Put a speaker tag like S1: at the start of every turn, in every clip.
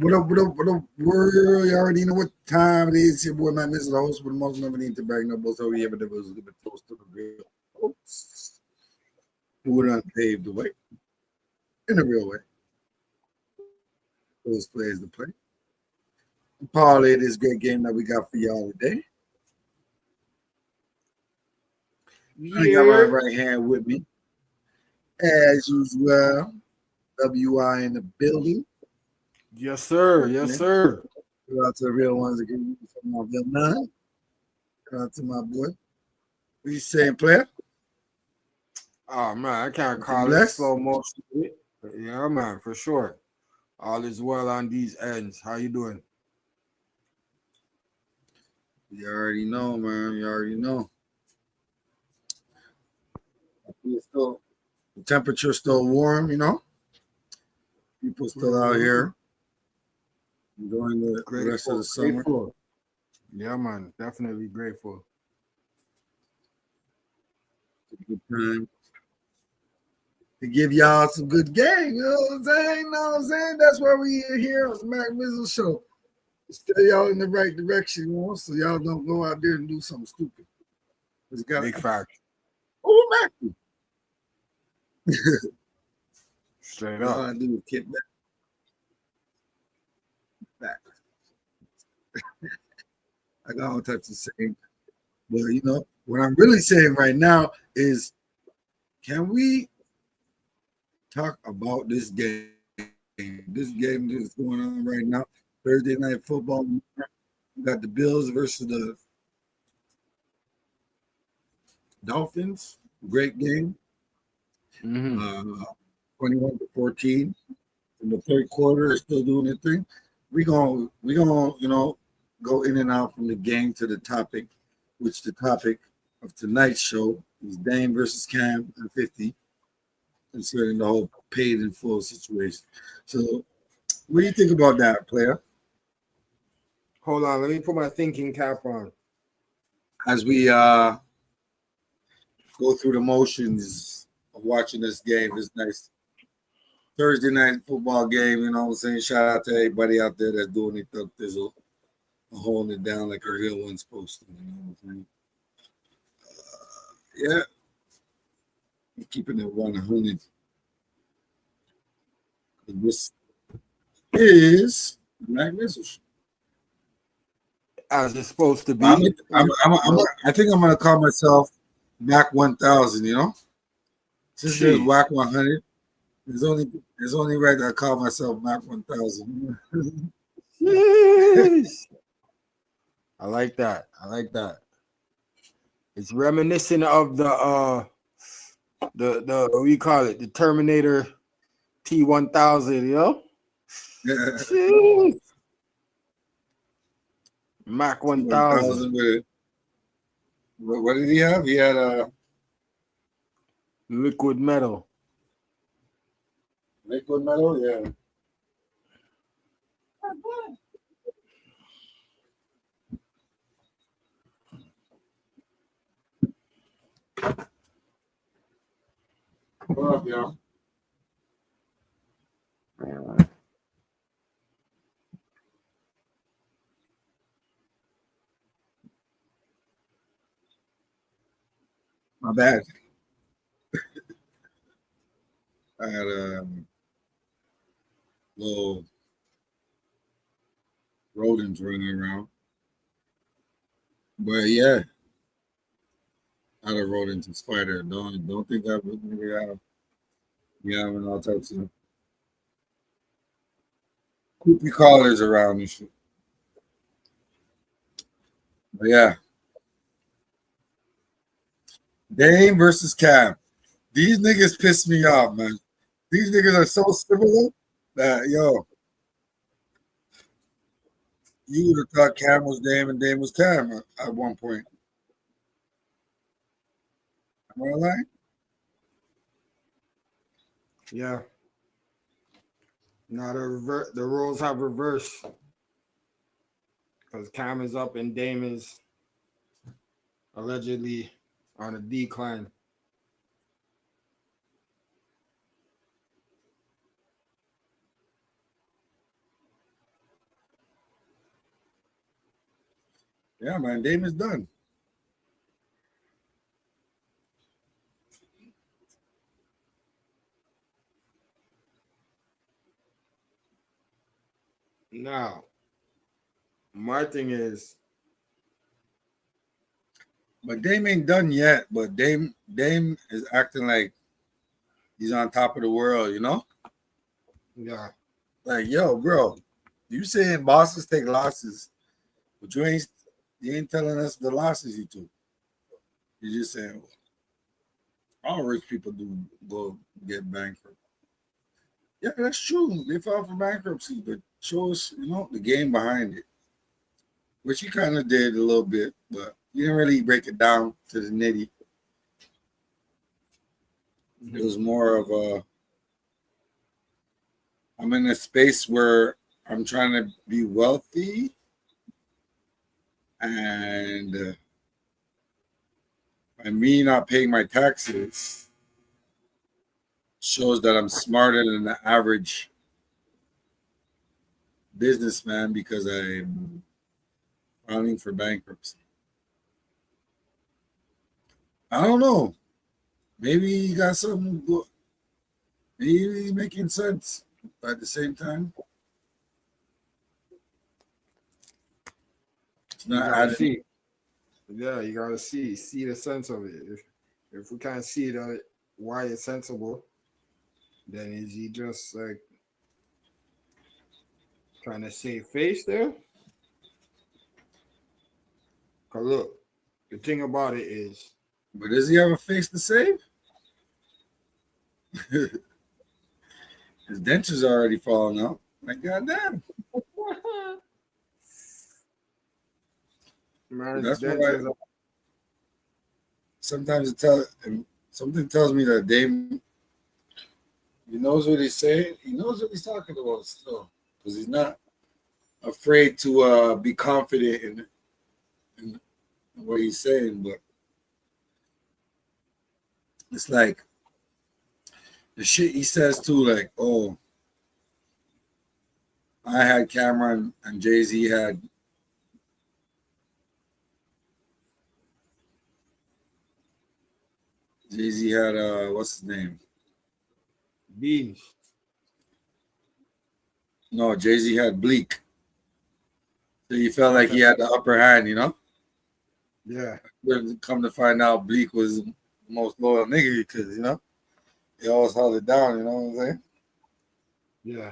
S1: What up, world? You already know what time it is. Your boy, man, Mr. the host with the most never need to brag no boast over here, but there was a bit close to the real host who would unpaved the way in a real way. Those players to play. Parlay this great game that we got for y'all today. I got my
S2: Yeah.
S1: right hand with me, as usual. WI in the building.
S2: Yes, sir. Yes,
S1: Okay.
S2: sir.
S1: Shout out to the real ones again from my Vietnam. Shout out to my boy. What you saying, player?
S2: Oh man, I can't
S1: Been
S2: call it
S1: blessed?
S2: slow motion. Yeah, man, for sure. All is well on these ends. How you doing?
S1: You already know, man. You already know. It's still, the temperature's still warm, you know. People still out
S2: Mhm.
S1: here enjoying the rest of the
S2: Grateful,
S1: summer.
S2: grateful. Yeah, man, definitely grateful.
S1: It's a good time to give y'all some good game. You know what I'm saying? You know what I'm saying? That's why we here on the Mac Mizzle Show. Stay y'all in the right direction, you know, so y'all don't go out there and do something stupid. It's got
S2: Big fact.
S1: Mac.
S2: Straight
S1: All
S2: up.
S1: I do is get back. I got all types of saying. But you know, what I'm really saying right now is, can we talk about this game? This game that's going on right now, Thursday night football. We got the Bills versus the Dolphins. Great game.
S2: Mm-hmm.
S1: Uh, 21-14. In the third quarter, is still doing their thing. We gonna go in and out from the game to the topic, which the topic of tonight's show is Dame versus Cam and 50, concerning the whole paid in full situation. So, what do you think about that, player?
S2: Hold on, let me put my thinking cap on.
S1: As we go through the motions of watching this game, this nice Thursday night football game, you know what I'm saying? Shout out to everybody out there that's doing it up thizzle, holding it down like a real one's supposed to, you know what I'm saying? Yeah, keeping it 100. This is Mac Missiles.
S2: As it's supposed to
S1: I'm,
S2: be.
S1: I think I'm gonna call myself Mac 1000. You know, since there's
S2: Jeez.
S1: Whack 100, it's only right that I call myself Mac 1000.
S2: Jeez. I like that. I like that. It's reminiscent of the what do you call it? The Terminator T1000, you know?
S1: Yeah,
S2: Jeez. Mac 1000.
S1: 1000 with it. What did he have? He had a
S2: Liquid metal.
S1: liquid metal. Yeah. What up, y'all? My bad. I had a little rodents running around, but yeah, I had a rodent and spider. Don't think that we have having all types of creepy callers around and shit. But yeah, Dame versus Cam. These niggas piss me off, man. These niggas are so similar that you would have thought Cam was Dame and Dame was Cam at one point. Am I lying?
S2: Yeah. Now the roles have reversed because Cam is up and Dame is allegedly on a decline.
S1: Yeah, man, Dame is done.
S2: Now, my thing is,
S1: But Dame ain't done yet. But Dame is acting like he's on top of the world, you know?
S2: yeah,
S1: Like, yo, bro, you saying bosses take losses, but you ain't telling us the losses you took. You're just saying all rich people do go get bankrupt. Yeah, that's true. They filed for bankruptcy, but show us, the game behind it, which you kind of did a little bit, but you didn't really break it down to the nitty. It was more of I'm in a space where I'm trying to be wealthy, and by me not paying my taxes shows that I'm smarter than the average businessman because I'm filing for bankruptcy. I don't know. Maybe you got something. Maybe he's making sense. But at the same time, it's
S2: you
S1: not
S2: gotta
S1: adding.
S2: see. Yeah, you gotta see the sense of it. If we can't see that why it's sensible, then is he just like trying to save face there? Cause look, the thing about it is,
S1: But does he have a face to save? His dentures are already falling out. Like goddamn.
S2: man's
S1: That's why
S2: dentures.
S1: sometimes something tells me that Dame, he knows what he's saying. He knows what he's talking about still, because he's not afraid to be confident in what he's saying. But it's like the shit he says too, like, oh, I had Cameron and Jay-Z had what's his name?
S2: Beans.
S1: No, Jay-Z had Bleak. So he felt like
S2: Okay.
S1: he had the upper hand.
S2: Yeah.
S1: But come to find out, Bleak was the most loyal nigga because he always held it down. You know what I'm saying?
S2: Yeah.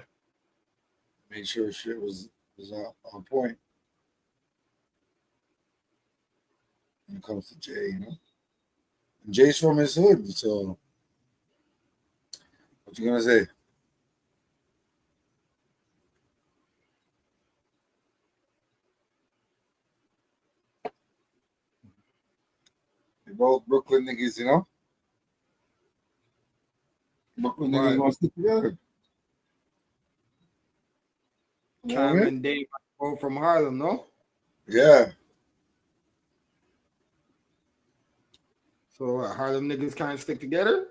S1: Made sure shit was on point when it comes to Jay. And Jay's from his hood, so what you gonna say? They both Brooklyn niggas. Brooklyn niggas
S2: But
S1: gonna stick together. You know what I
S2: Cam
S1: mean?
S2: and Dave both from Harlem, no?
S1: Yeah.
S2: So Harlem niggas can't stick together?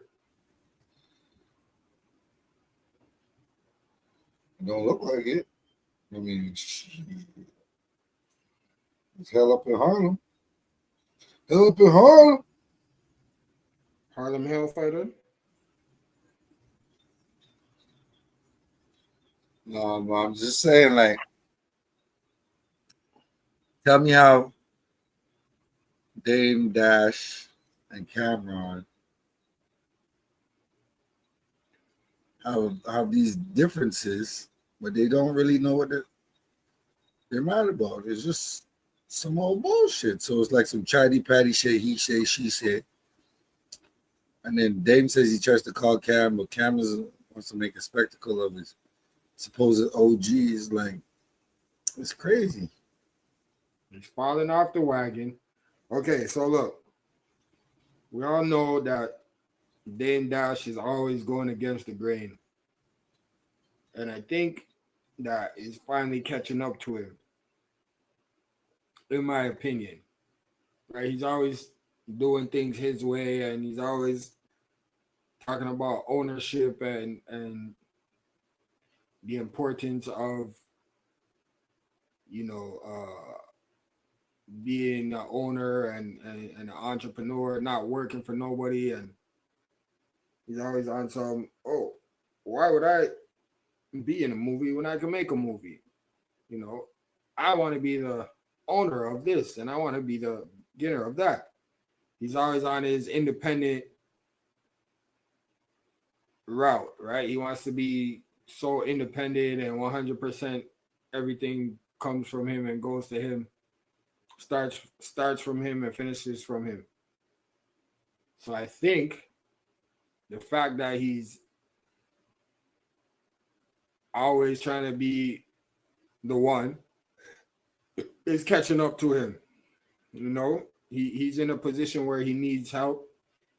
S1: It don't look like it. I mean, it's hell up in Harlem. Hell up in Harlem.
S2: Harlem Hellfighter?
S1: No, I'm just saying, like, tell me how Dame Dash and Cameron have these differences, but they don't really know what they're mad about. It's just some old bullshit. So it's like some chatty patty shit, he say, she said. And then Dame says he tries to call Cam, but wants to make a spectacle of his supposed OG. Is like, it's crazy.
S2: He's falling off the wagon. Okay, so look, we all know that Dame Dash is always going against the grain. And I think that is finally catching up to him, in my opinion. Right? He's always doing things his way and he's always talking about ownership and the importance of, you know, being an owner and an entrepreneur, not working for nobody, and he's always on some. Oh, why would I be in a movie when I can make a movie? You know, I want to be the owner of this, and I want to be the beginner of that. He's always on his independent route, right? He wants to be so independent and 100% everything comes from him and goes to him, starts from him and finishes from him. So I think the fact that he's always trying to be the one is catching up to him. You know, he's in a position where he needs help,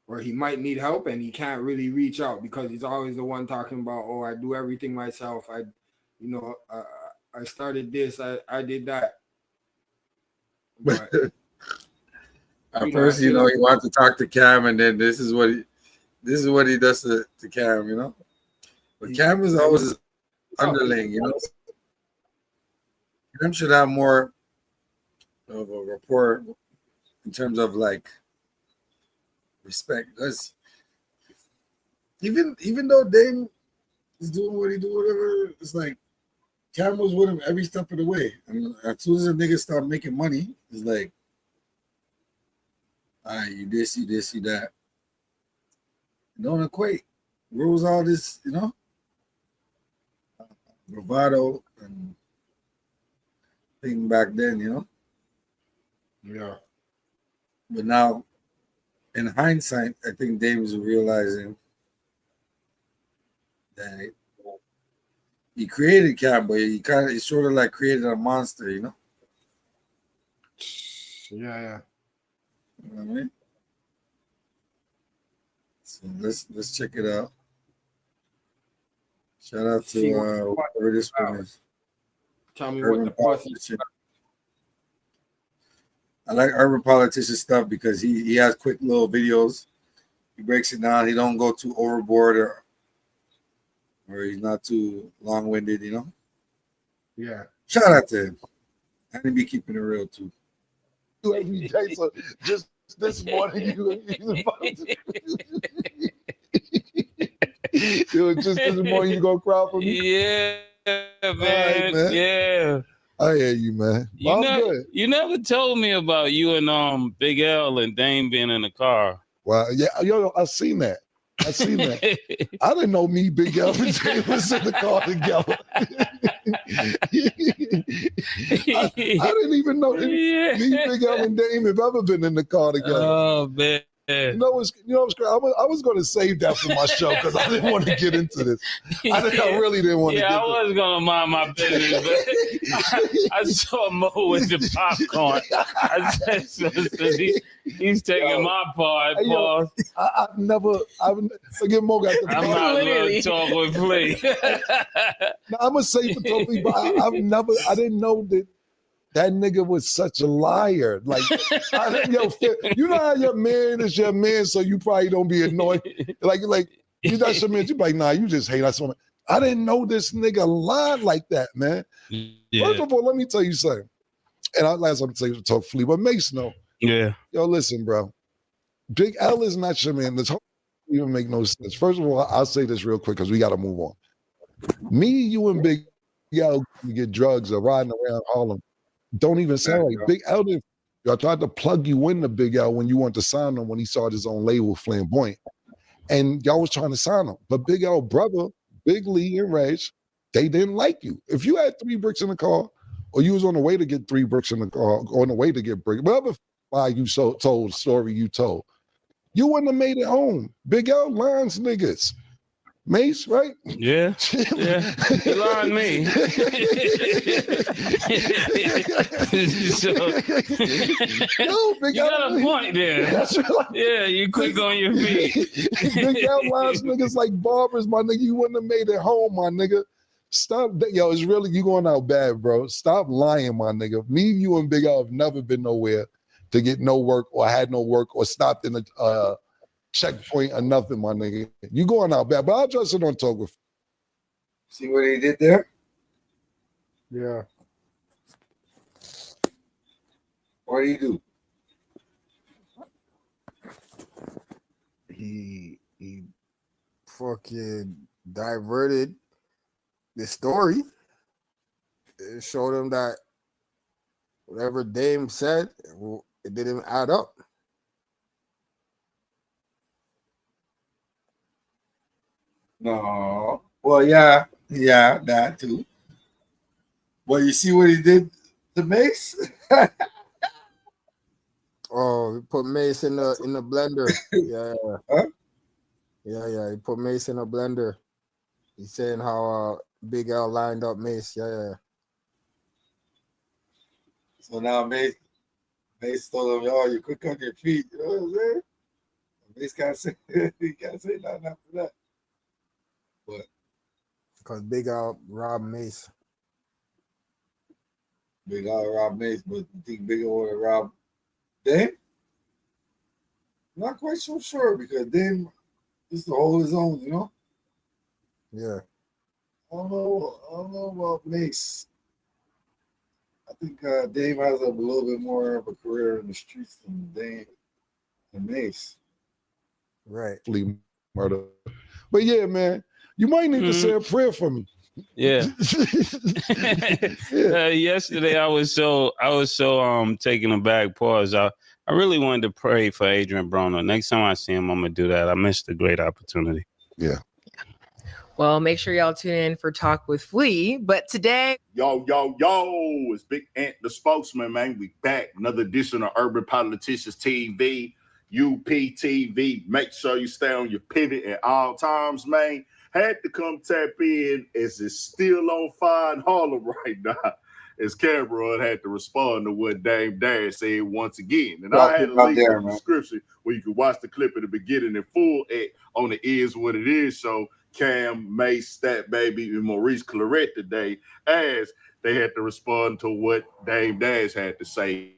S2: or he might need help, and he can't really reach out because he's always the one talking about, oh, I do everything myself. I started this, I did that. But
S1: at first, he wants to talk to Cam, and then this is what he does to Cam, But Cam is always his underling, Cam should have more of a rapport in terms of like respect. Because even though Dame is doing what he do, whatever, it's like Cam was with him every step of the way. And as soon as a nigga start making money, it's like, all right, you this, you that. Don't equate. Where was all this, bravado and thing back then,
S2: Yeah.
S1: But now, in hindsight, I think Dame is realizing that he created Cam, but he sort of like created a monster,
S2: Yeah.
S1: You know what I mean? So let's check it out. Shout out to whoever this one is.
S2: Tell me what the fuss.
S1: I like urban politician stuff because he has quick little videos. He breaks it down. He don't go too overboard or he's not too long-winded,
S2: Yeah.
S1: Shout out to him. And he be keeping it real too.
S3: Every day, so just this morning just this morning you gonna cry for me?
S4: Yeah, man.
S3: Right, man.
S4: Yeah.
S3: I hear you, man.
S4: You never told me about you and Big L and Dame being in the car.
S3: Well, yeah, I seen that. I didn't know me, Big L, and Dame was in the car together. I didn't even know me, Big L, and Dame have ever been in the car together.
S4: Oh man.
S3: I was going to save that for my show because I didn't want to get into this. I really didn't want to get into it.
S4: I was going to mind my business, but I saw Mo with the popcorn. I said, so he's taking my part.
S3: I've never forget Mo got the
S4: I'm not going to talk with Flea.
S3: Now, I'm going to say for totally, but I didn't know that nigga was such a liar. Like, you know how your man is your man, so you probably don't be annoyed. Like that's your man. You be like, nah, you just hate us. I didn't know this nigga lied like that, man. Yeah. First of all, let me tell you something. And I'll last time to say to talk Flea, but Mace, no.
S4: Yeah.
S3: Yo, listen, bro. Big L is not your man. This whole even make no sense. First of all, I'll say this real quick because we got to move on. Me, you, and Big L get drugs or riding around Harlem. Don't even sound like Big L. I tried to plug you into Big L when you wanted to sign him when he started his own label, Flamboyant. And y'all was trying to sign him. But Big L brother, Big Lee and Reg, they didn't like you. If you had 3 bricks in the car, or you was on the way to get 3 bricks in the car, or on the way to get bricks, whatever you told story you told, you wouldn't have made it home. Big L lines niggas. Mace, right?
S4: Yeah. Yeah. You lied me.
S3: Big
S4: you got a point there.
S3: That's right.
S4: Yeah, you quick on your feet.
S3: Big L lines niggas like barbers, my nigga. You wouldn't have made it home, my nigga. Stop. Yo, it's really, you going out bad, bro. Stop lying, my nigga. Me, you, and Big L have never been nowhere to get no work or had no work or stopped in a checkpoint or nothing, my nigga. You going out bad, but I'll just sit on talk with.
S1: See what he did there?
S2: Yeah.
S1: What do you do?
S2: He fucking diverted the story. It showed him that whatever Dame said, it didn't add up.
S1: No. Well, yeah, that too. Well, you see what he did to Mace?
S2: Oh, he put Mace in the blender. Yeah.
S1: Huh?
S2: Yeah. He put Mace in a blender. He's saying how Big L lined up Mace. Yeah.
S1: So now Mace told him, "Yo, you quick on your feet." You know what I'm saying? Mace can't say he can't say nothing after that. But
S2: Because Big L robbed Mace.
S1: Big Al robbed Mace, but you think Big Al would have robbed Dame? Not quite so sure because Dame used to hold his own, you know.
S2: Yeah.
S1: I don't know about Mace. I think Dame has a little bit more of a career in the streets than Dame and Mace.
S2: Right.
S3: Murder. But yeah, man, you might need to say a prayer for me.
S4: Yeah.
S3: Yeah.
S4: Yesterday I was so taken aback. Pause. I really wanted to pray for Adrian Broner. Next time I see him, I'm gonna do that. I missed a great opportunity.
S3: Yeah.
S5: Well, make sure y'all tune in for Talk with Flea. But today,
S6: Yo, it's Big Ant, the spokesman, man. We back. Another edition of Urban Politicians TV, UPTV. Make sure you stay on your pivot at all times, man. Had to come tap in as it's still on fire in Harlem right now. As Cameron had to respond to what Dame Dash said once again. And I had a link in the description where you can watch the clip at the beginning in full on the Is What It Is show. Cam, Mace, Stat Baby, and Maurice Claret today, as they had to respond to what Dame Dash had to say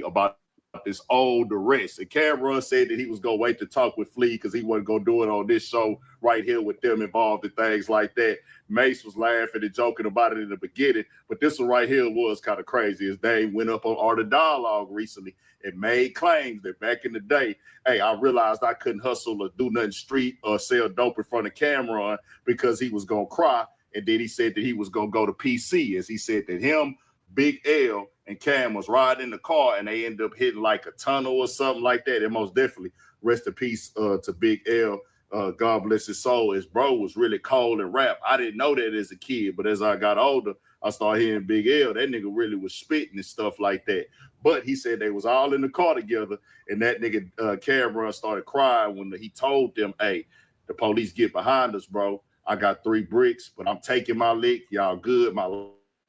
S6: about this old arrest. And Cameron said that he was going to wait to talk with Flea because he wasn't going to do it on this show right here with them involved and things like that. Mace was laughing and joking about it in the beginning, but this one right here was kind of crazy as Dame went up on Art of Dialogue recently and made claims that back in the day, hey, I realized I couldn't hustle or do nothing street or sell dope in front of Cameron because he was going to cry. And then he said that he was going to go to PC, as he said that him, Big L, and Cam was riding in the car and they ended up hitting like a tunnel or something like that. And most definitely, rest in peace to Big L. God bless his soul. His bro was really cold and rap. I didn't know that as a kid, but as I got older, I started hearing Big L. That nigga really was spitting and stuff like that. But he said they was all in the car together, and that nigga Cameron started crying when he told them, hey, the police get behind us, bro. I got 3 bricks, but I'm taking my lick. Y'all good. My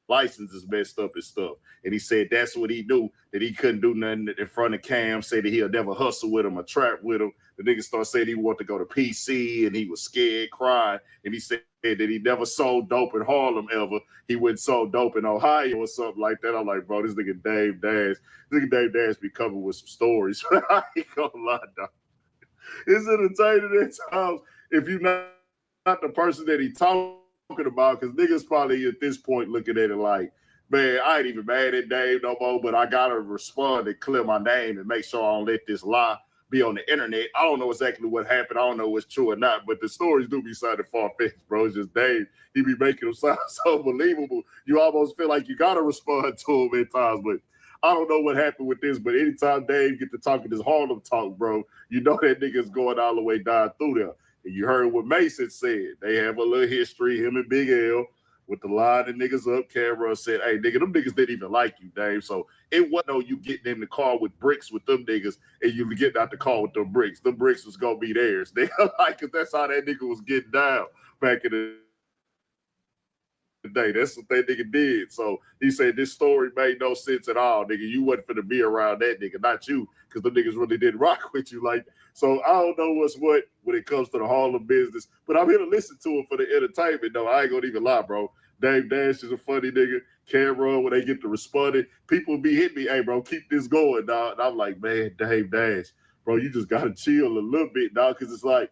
S6: license is messed up and stuff. And he said that's what he knew, that he couldn't do nothing in front of Cam, say that he'll never hustle with him or trap with him. The nigga started saying he wanted to go to PC and he was scared, crying. And he said that he never sold dope in Harlem ever. He went and sold dope in Ohio or something like that. I'm like, bro, this nigga Dave Dash be coming with some stories. I ain't gonna lie, dog. It's entertaining at times if you're not the person that he talking about, because niggas probably at this point looking at it like, man, I ain't even mad at Dave no more, but I gotta respond and clear my name and make sure I don't let this lie be on the internet. I don't know exactly what happened. I don't know what's true or not, but the stories do be sounding far-fetched, bro. It's just Dave, he be making them sound so believable. You almost feel like you gotta respond to him at times, but I don't know what happened with this, but anytime Dave get to talking this Harlem talk, bro, you know that nigga's going all the way down through there. And you heard what Mason said. They have a little history, him and Big L, with the line of niggas up. Cameron said, hey, nigga, them niggas didn't even like you, Dave. So it wasn't no you getting in the car with bricks with them niggas and you getting out the car with them bricks. Them bricks was going to be theirs. They like, cause that's how that nigga was getting down back in the day. That's what that nigga did. So he said this story made no sense at all, nigga. You wasn't finna be around that nigga, not you, because the niggas really didn't rock with you. Like, so I don't know what's what when it comes to the Harlem business, but I'm here to listen to it for the entertainment, though. I ain't gonna even lie, bro. Dave Dash is a funny nigga. Cameron, when they get to responding, people be hitting me, hey, bro, keep this going, dog. And I'm like, man, Dave Dash, bro, you just gotta chill a little bit, dog, because it's like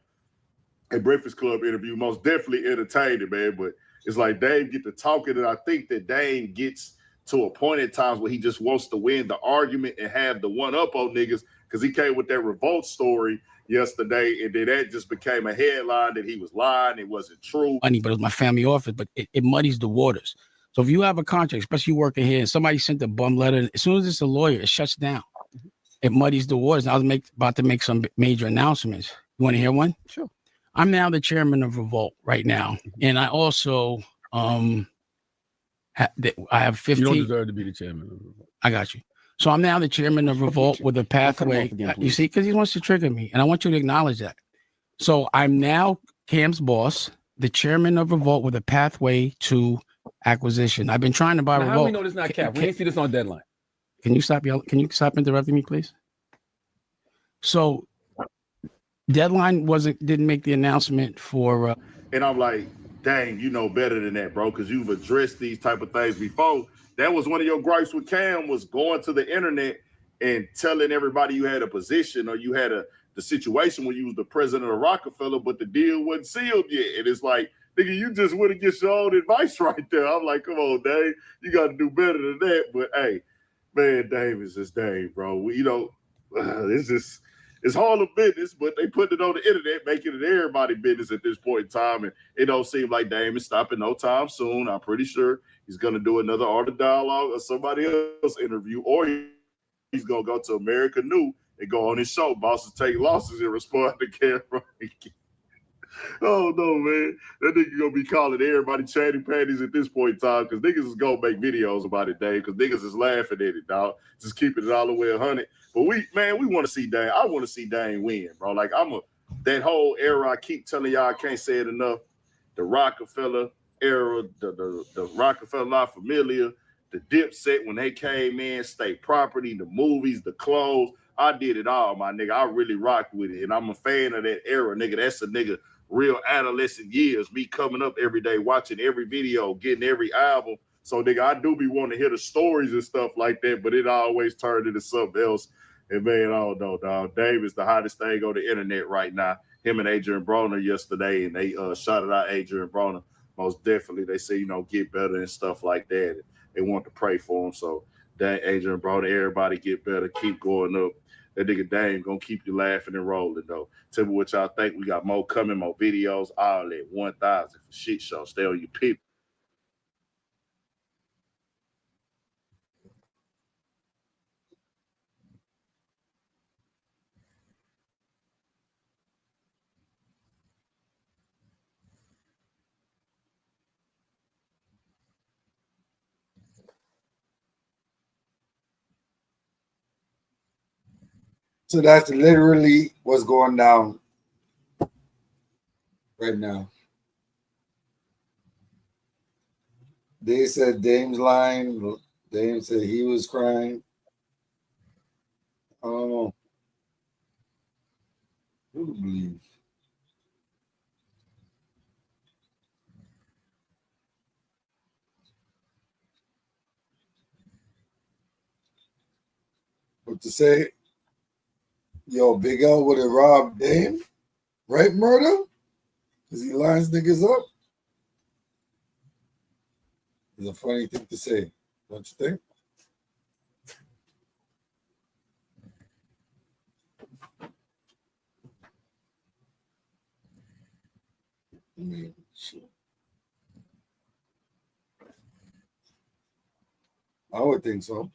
S6: a Breakfast Club interview, most definitely entertaining, man, but it's like Dave get to talking, and I think that Dave gets to a point at times where he just wants to win the argument and have the one up on niggas because he came with that revolt story yesterday, and then that just became a headline that he was lying, it wasn't true.
S7: Money, but it was my family office, but it muddies the waters. So if you have a contract, especially working here, and somebody sent a bum letter, as soon as it's a lawyer, it shuts down. It muddies the waters. I was about to make some major announcements. You want to hear one?
S8: Sure.
S7: I'm now the chairman of Revolt right now, and I also I have 15.
S8: You don't deserve to be the chairman of Revolt.
S7: I got you. So I'm now the chairman of Revolt with a pathway.
S8: Again,
S7: You see, because he wants to trigger me, and I want you to acknowledge that. So I'm now Cam's boss, the chairman of Revolt with a pathway to acquisition. I've been trying to buy
S8: Now,
S7: Revolt.
S8: how do we know this not Cap? We ain't see this on deadline.
S7: Can you stop yelling? Can you stop interrupting me, please? So deadline didn't make the announcement for
S6: And I'm like, dang, you know better than that, bro, because you've addressed these type of things before. That was one of your gripes with Cam, was going to the internet and telling everybody you had a position or you had the situation where you was the president of Rockefeller, but the deal wasn't sealed yet. And it's like, nigga, you just went against your own advice right there. I'm like, come on, Dave, you got to do better than that. But hey, man, Dave is just Dave, bro. It's all a business, but they put it on the internet, making it everybody business at this point in time. And it don't seem like Dame is stopping no time soon. I'm pretty sure he's going to do another Art of Dialogue or somebody else interview, or he's going to go to America New and go on his show, Bosses Take Losses, and respond to camera. Oh, no, man. That nigga going to be calling everybody chatty panties at this point in time because niggas is going to make videos about it, Dave, because niggas is laughing at it, dog. Just keeping it all the way 100. But we want to see Dame. I want to see Dame win, bro. Like, that whole era, I keep telling y'all, I can't say it enough. The Rockefeller era, the Rockefeller La Familia, the Dipset when they came in, State Property, the movies, the clothes. I did it all, my nigga. I really rocked with it. And I'm a fan of that era, nigga. That's a nigga real adolescent years, me coming up every day, watching every video, getting every album. So, nigga, I do be wanting to hear the stories and stuff like that, but it always turned into something else. And, man, I don't know, dog. Dave is the hottest thing on the internet right now. Him and Adrian Broner yesterday, and they shouted out Adrian Broner. Most definitely, they say, get better and stuff like that. They want to pray for him. So, that Adrian Broner, everybody get better, keep going up. That nigga Dame gonna keep you laughing and rolling, though. Tell me what y'all think. We got more coming, more videos, all that 1,000 for shit show. Stay on your people.
S1: So that's literally what's going down right now. They said Dame's lying. Dame said he was crying. I don't know. Who to believe? What to say? Yo, Big L would have robbed Dame, right? Murder? Because he lines niggas up. It's a funny thing to say, don't you think? I mean, shit. I would think so.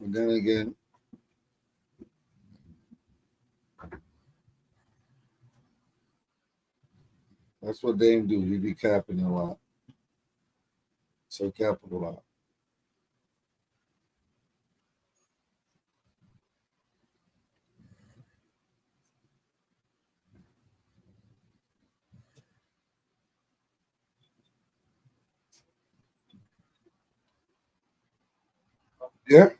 S1: But then again, that's what Dame do. He be capping a lot. So capping a lot. Yeah.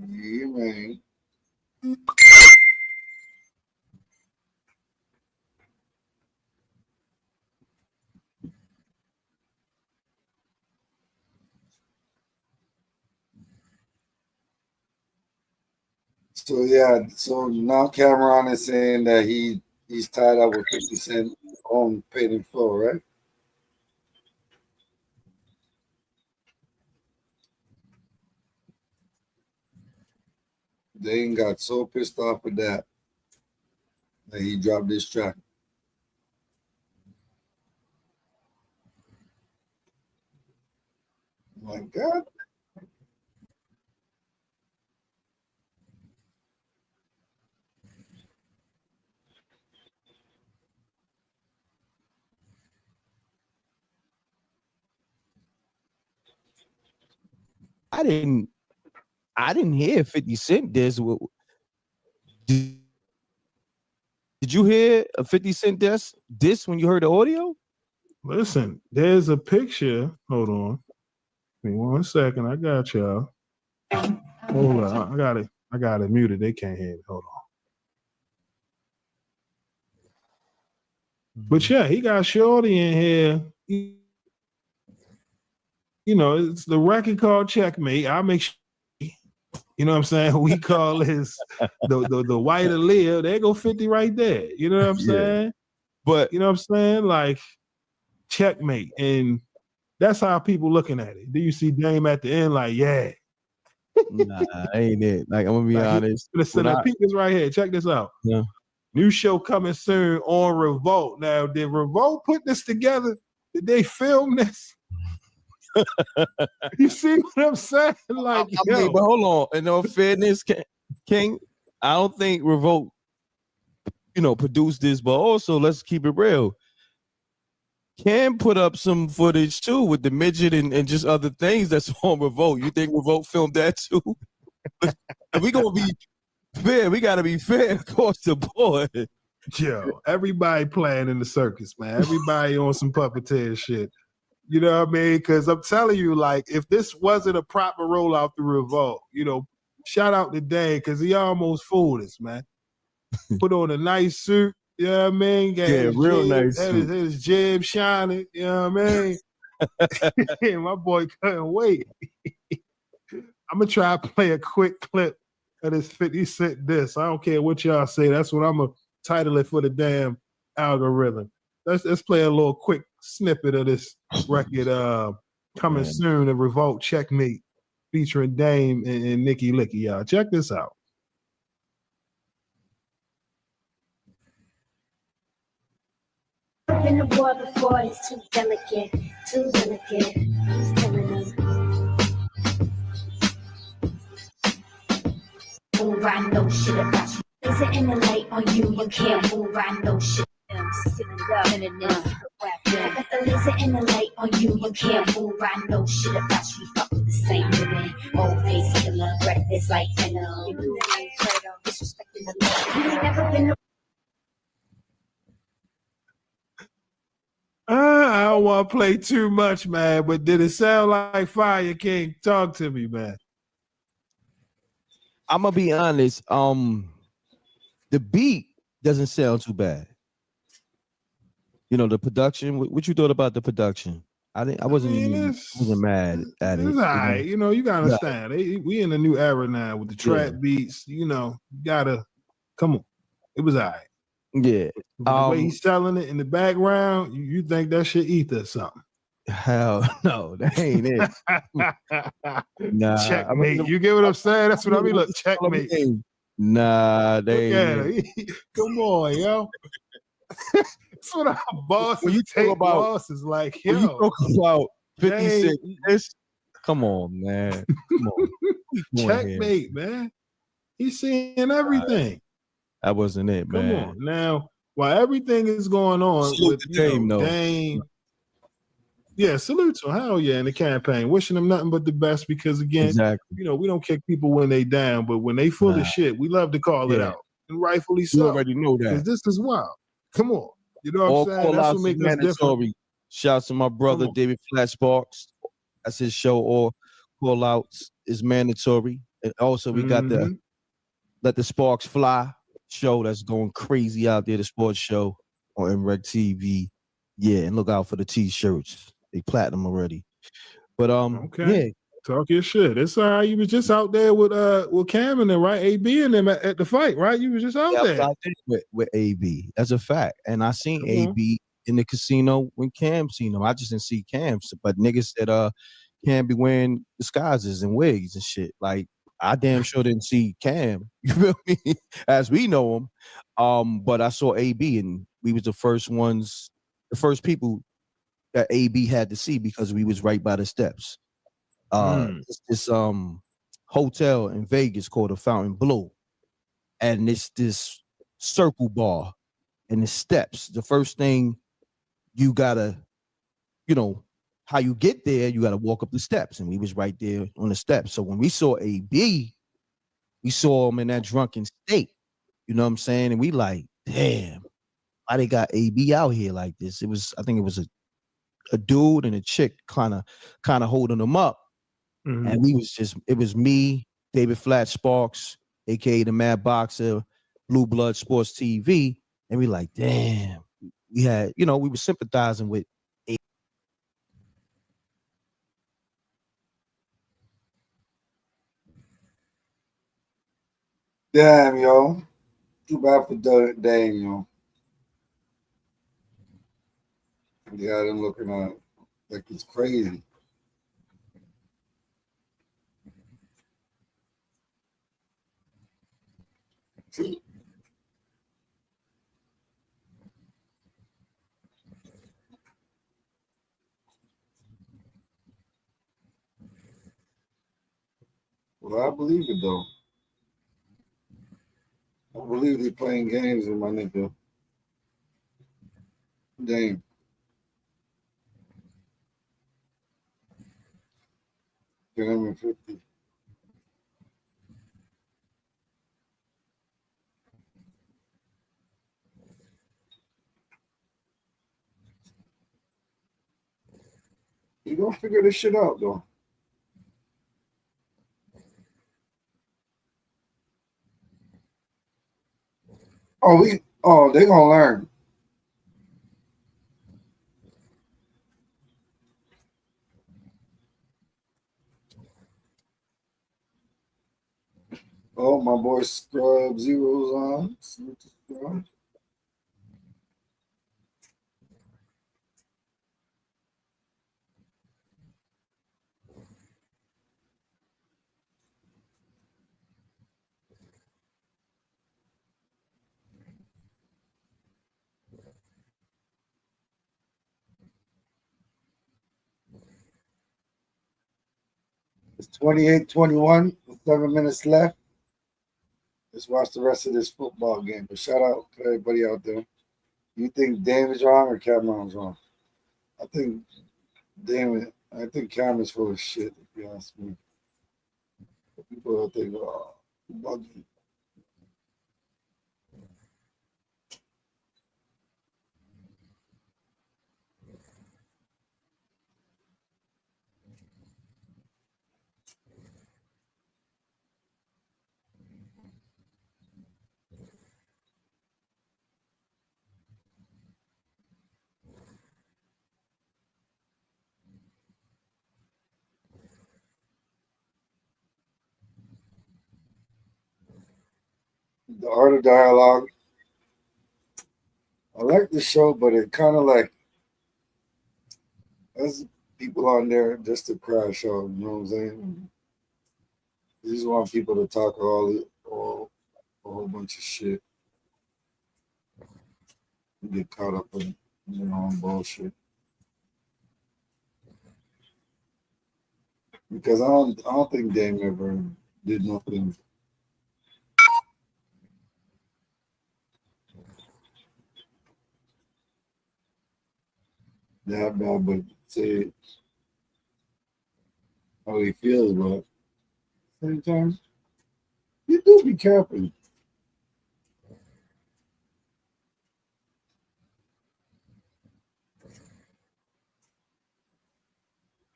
S1: Yeah, man. So yeah, so now Cameron is saying that he's tied up with 50 Cent on paid in full, right? They ain't got so pissed off with that he dropped this track. My God.
S9: I didn't hear 50 Cent diss. Did, did you hear a 50 Cent diss when you heard the audio?
S10: Listen, there's a picture. Hold on. Give me 1 second. I got y'all. Hold on. I got it muted. They can't hear it. Hold on. But yeah, he got Shorty in here. You know, it's the record called Checkmate. I'll make sure, you know what I'm saying? We call his the white allele. There go 50 right there. You know what I'm saying?
S9: But
S10: you know what I'm saying? Like checkmate. And that's how people looking at it. Do you see Dame at the end? Like, yeah.
S9: Nah, ain't it. Like, I'm gonna be honest.
S10: Listen, peep this right here. Check this out.
S9: Yeah.
S10: New show coming soon on Revolt. Now, did Revolt put this together? Did they film this? You see what I'm saying? Like,
S9: I mean, but hold on. In all fairness, King, I don't think Revolt, produced this, but also let's keep it real. Cam put up some footage too with the midget and just other things that's on Revolt. You think Revolt filmed that too? If we gonna be fair, we gotta be fair across the board.
S10: Yo, everybody playing in the circus, man. Everybody on some puppeteer shit. You know what I mean? Because I'm telling you, like, if this wasn't a proper rollout through Revolt, shout out to Dave because he almost fooled us, man. Put on a nice suit, you know what I mean? Got
S9: nice suit.
S10: His jib shining, you know what I mean? My boy couldn't wait. I'm going to try to play a quick clip of this 50 Cent diss. I don't care what y'all say. That's what I'm going to title it for the damn algorithm. Let's play a little quick snippet of this record coming soon, a Revolt Checkmate featuring Dame and Nicki Licky, y'all. Check this out.
S11: In the war before it's too delicate, too delicate. He's telling me. Move, I know shit about you. Is it in the light on you? You can't move, I know shit. I got the laser in the light on you. You can't move, I know shit about you. Fuck with the same women. Old face killer, breakfast like dinner. You do it like Fredo, disrespecting the Lord. You ain't never been.
S10: I don't want to play too much, man, but did it sound like Fire King? Talk to me, man.
S9: I'm gonna be honest. The beat doesn't sound too bad. The production. What you thought about the production? I wasn't mad at it.
S10: It's all right. You gotta understand. We in a new era now with the trap beats. You gotta come on. It was all right.
S9: Yeah.
S10: The way he's selling it in the background, you think that shit ether or something?
S9: Hell no, that ain't it. Nah,
S10: checkmate. You get what I'm saying? That's what I mean. Look, checkmate.
S9: Nah, they ain't it.
S10: Come on, yo. That's what our bosses when you talk about bosses like, yo.
S9: When you talk about 50 Cent, come on, man. Come on.
S10: Checkmate, man. He's seeing everything.
S9: That wasn't it, man.
S10: Come on. Now, while everything is going on
S9: Salute
S10: with
S9: to Dame, though.
S10: Dame. Yeah, salute to him. Hell yeah, in the campaign. Wishing them nothing but the best because again,
S9: Exactly.
S10: we don't kick people when they down, but when they full of shit, we love to call it
S9: Yeah.
S10: out. And rightfully
S9: You
S10: so.
S9: already know
S10: Because
S9: that.
S10: this is wild. Come on. You know what
S9: All
S10: I'm saying?
S9: call
S10: That's
S9: outs
S10: what
S9: is
S10: makes us different.
S9: mandatory. Shouts to my brother
S10: on.
S9: David Flat Sparks. That's his show. All call outs is mandatory. And also we got the Let the Sparks Fly show that's going crazy out there, the sports show on MREC TV. Yeah, and look out for the t-shirts. They platinum already. But
S10: Okay.
S9: yeah.
S10: Talk your shit. It's all right. You was just out there with Cam and them, right? AB and them at the fight, right? You was just out
S9: Yeah, I was
S10: there.
S9: out there with AB. That's a fact. And I seen AB in the casino when Cam seen him. I just didn't see Cam. But niggas said Cam be wearing disguises and wigs and shit. Like I damn sure didn't see Cam. You feel me? As we know him. But I saw AB and we was the first people that AB had to see because we was right by the steps. This hotel in Vegas called the Fountain Blue. And it's this circle bar and the steps. The first thing you gotta, how you get there, you gotta walk up the steps. And we was right there on the steps. So when we saw AB, we saw him in that drunken state. You know what I'm saying? And we like, damn, why they got AB out here like this? I think it was a dude and a chick kind of holding him up. And it was me, David Flat Sparks, aka the Mad Boxer, Blue Blood Sports TV, and we like, damn, we had, we were sympathizing with.
S1: Damn, yo. Too bad for Dame, yo. Yeah, them looking at like it's crazy. See? Well, I believe it though. I believe they playing games with my nigga. Dame. Get him in 50. You gonna figure this shit out though. They gonna learn. Oh, my boy Scrub Zero's on. It's 28-21 with 7 minutes left. Let's watch the rest of this football game. But shout out to everybody out there. You think Dame is wrong or Cameron's wrong? I think Cameron's full of shit, if you ask me. People will think, oh, buggy. The Art of Dialogue. I like the show, but it kind of like there's people on there just to crash out. You know what I'm saying? You just want people to talk all a whole bunch of shit. You get caught up in on bullshit. Because I don't think Dame ever did nothing. that bad, but say how he feels, but at the same time, you do be careful.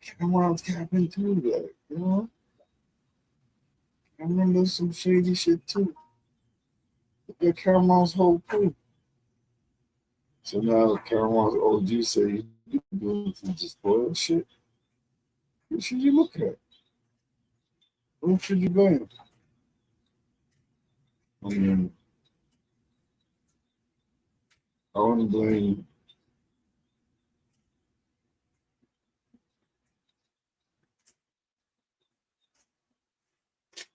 S1: Cameron's capping too, like, you know? Cameron does some shady shit too. Look at Cameron's whole crew. So now Cameron's OG say you doing some just spoil shit. Who should you look at? Who should you blame? I mean, I want to blame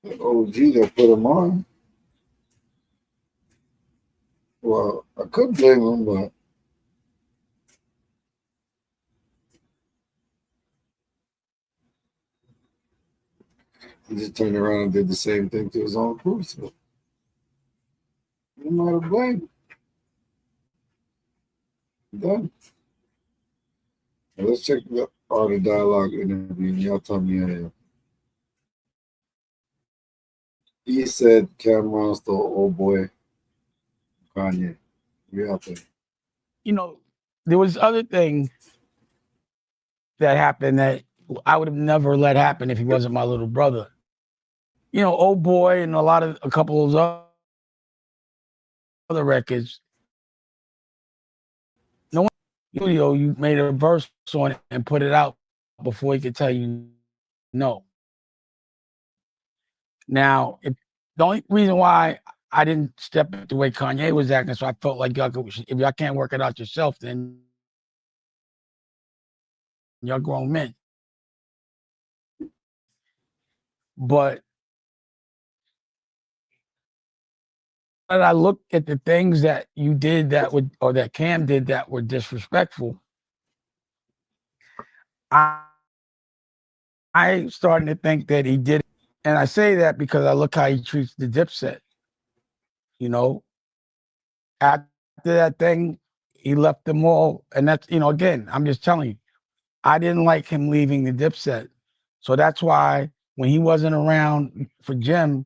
S1: the OG that put him on. Well, I could blame him, but he just turned around and did the same thing to his own crew. So I'm not to blame. Done. Now let's check the Art of Dialogue interview. Y'all tell me I am. He said Cameron stole old boy Kanye. We out there.
S7: You know, there was other thing that happened that I would have never let happen if he wasn't my little brother. You know, old boy and a couple of those other records. No one, you made a verse on it and put it out before he could tell you no. Now, the only reason why I didn't step the way Kanye was acting, so I felt like if y'all can't work it out yourself, then y'all grown men. But I looked at the things that you did or that Cam did that were disrespectful. I starting to think that he did it. And I say that because I look how he treats the Dipset. You know, after that thing, he left them all. And that's, again, I'm just telling you, I didn't like him leaving the Dipset. So that's why when he wasn't around for Jim,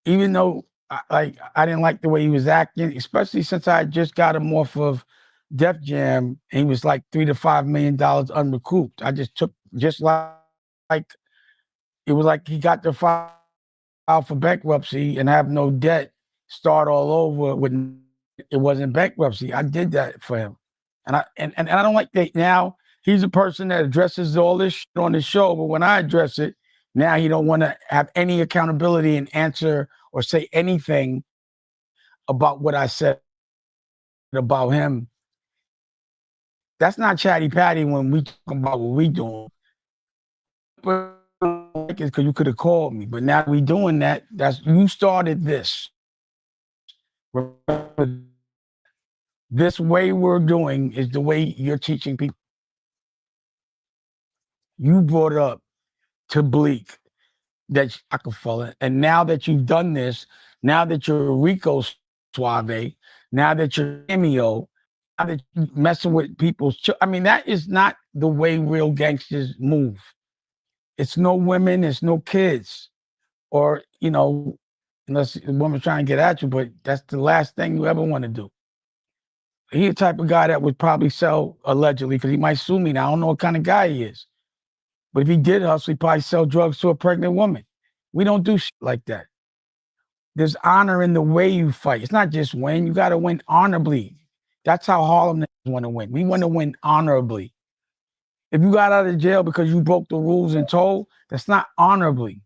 S7: even though I didn't like the way he was acting, especially since I just got him off of Def Jam and he was like $3 to $5 million unrecouped. I just took like it was like he got to file for bankruptcy and have no debt, start all over with it wasn't bankruptcy. I did that for him. And I don't like that now. He's a person that addresses all this shit on the show, but when I address it, now he don't want to have any accountability and answer or say anything about what I said about him. That's not chatty patty when we talk about what we doing. Because you could have called me, but now we doing that. You started this. This way we're doing is the way you're teaching people. You brought it up to Bleak that I could follow it. And now that you've done this, now that you're Rico Suave, now that you're Cameo, now that you're messing with people's that is not the way real gangsters move. It's no women, it's no kids. Or, unless a woman's trying to get at you, but that's the last thing you ever want to do. He's the type of guy that would probably sell, allegedly, because he might sue me now. I don't know what kind of guy he is. But if he did hustle, he'd probably sell drugs to a pregnant woman. We don't do shit like that. There's honor in the way you fight. It's not just win. You got to win honorably. That's how Harlem want to win. We want to win honorably. If you got out of jail because you broke the rules and told, that's not honorably.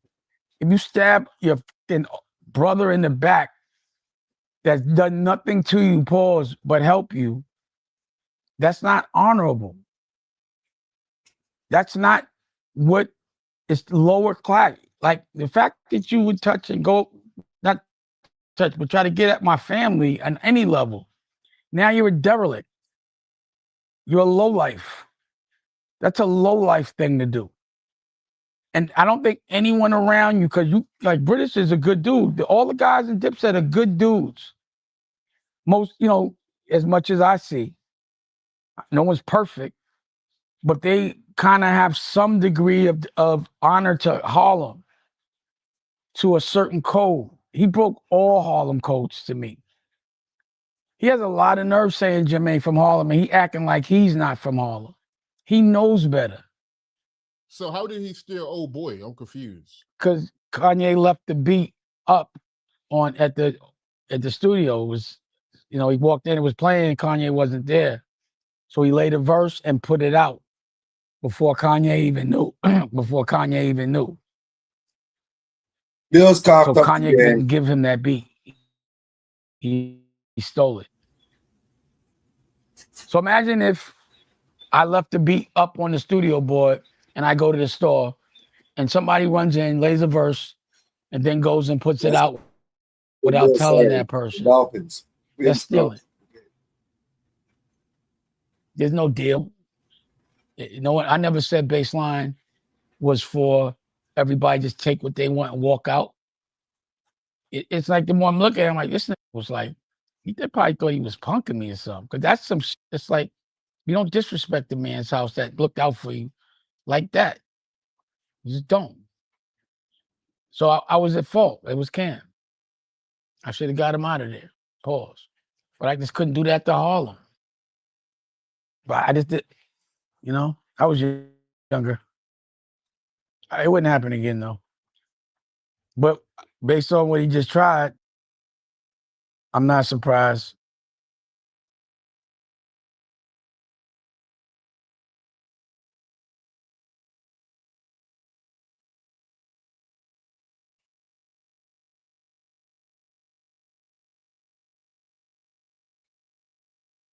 S7: If you stab your fucking brother in the back that's done nothing to you, but help you, that's not honorable. That's not what is lower class. Like the fact that you would touch and go, not touch, but try to get at my family on any level. Now you're a derelict. You're a lowlife. That's a lowlife thing to do. And I don't think anyone around you, because British is a good dude. All the guys in Dipset are good dudes. Most, as much as I see. No one's perfect, but they kind of have some degree of honor to Harlem, to a certain code. He broke all Harlem codes to me. He has a lot of nerve saying Jermaine from Harlem, and he acting like he's not from Harlem. He knows better.
S12: So how did he steal Old Boy? I'm confused.
S7: Because Kanye left the beat up on at the studio. It was, he walked in, it was playing, and Kanye wasn't there. So he laid a verse and put it out before Kanye even knew. before Kanye even knew.
S1: Bills coughed
S7: So
S1: up
S7: Kanye
S1: the game.
S7: didn't give him that beat. He stole it. So imagine if I left the beat up on the studio board and I go to the store and somebody runs in, lays a verse, and then goes and puts it out without telling that person.
S1: Dolphins.
S7: That's stealing. There's no deal. You know what? I never said baseline was for everybody just take what they want and walk out. It's like the more I'm looking at, I'm like, this was like, he probably thought he was punking me or something. Because that's some, it's like, you don't disrespect the man's house that looked out for you like that. You just don't. So I was at fault. It was Cam. I should have got him out of there. Pause. But I just couldn't do that to Harlem. But I just did, I was younger. It wouldn't happen again, though. But based on what he just tried, I'm not surprised.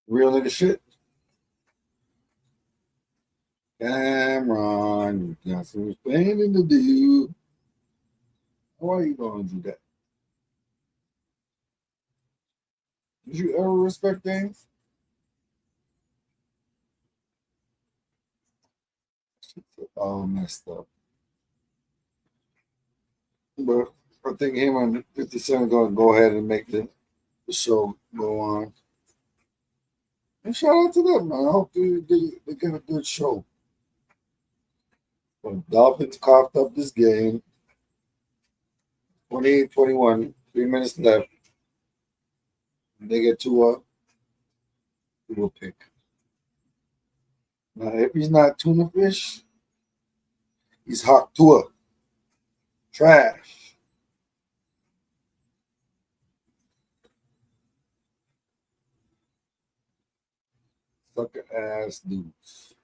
S1: Real nigga shit. Cameron, you got some explaining to do. Why are you going to do that? Did you ever respect things? All messed up. But I think him and 50 Cent are going to go ahead and make the show go on. And shout out to them, man. I hope they get a good show. But Dolphins coughed up this game. 28-21, 3 minutes left. They get 2 up. We will pick. Now, if he's not tuna fish, he's hot Tua. Trash. Sucker ass dudes.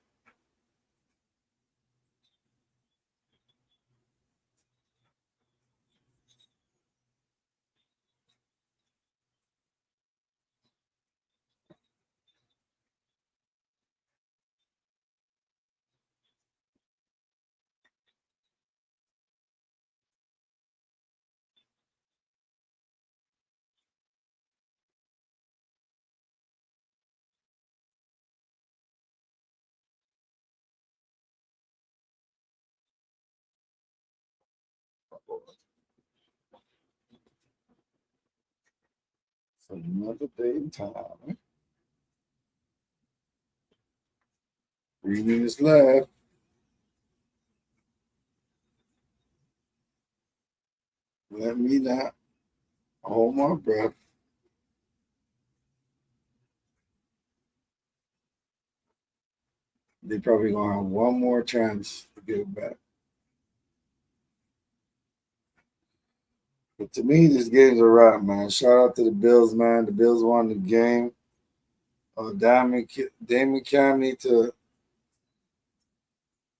S1: So another day in time. 3 minutes left. Let me not hold my breath. They probably gonna have one more chance to get it back. But to me, this game's a wrap, man. Shout out to the Bills, man. The Bills won the game. Damon Cam need to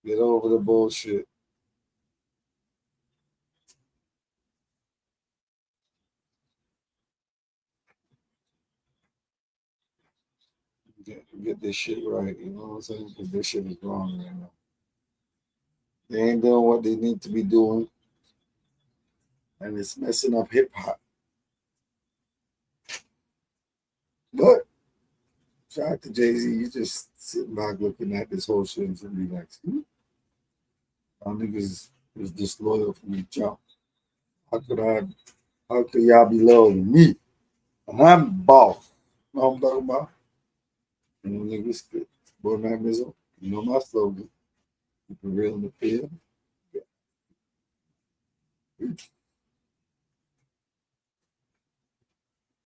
S1: get over the bullshit. Get this shit right, you know what I'm saying? Because this shit is wrong right now. They ain't doing what they need to be doing. And it's messing up hip hop. But shout out to Jay-Z, you just sitting back looking at this whole shit and be like, y'all niggas is disloyal from the jump. How could y'all be loyal to me? And I'm boss. You know what I'm talking about? You know, niggas spit. Boy, man, Mizzle, you know my slogan. Keep it real in the field. Yeah.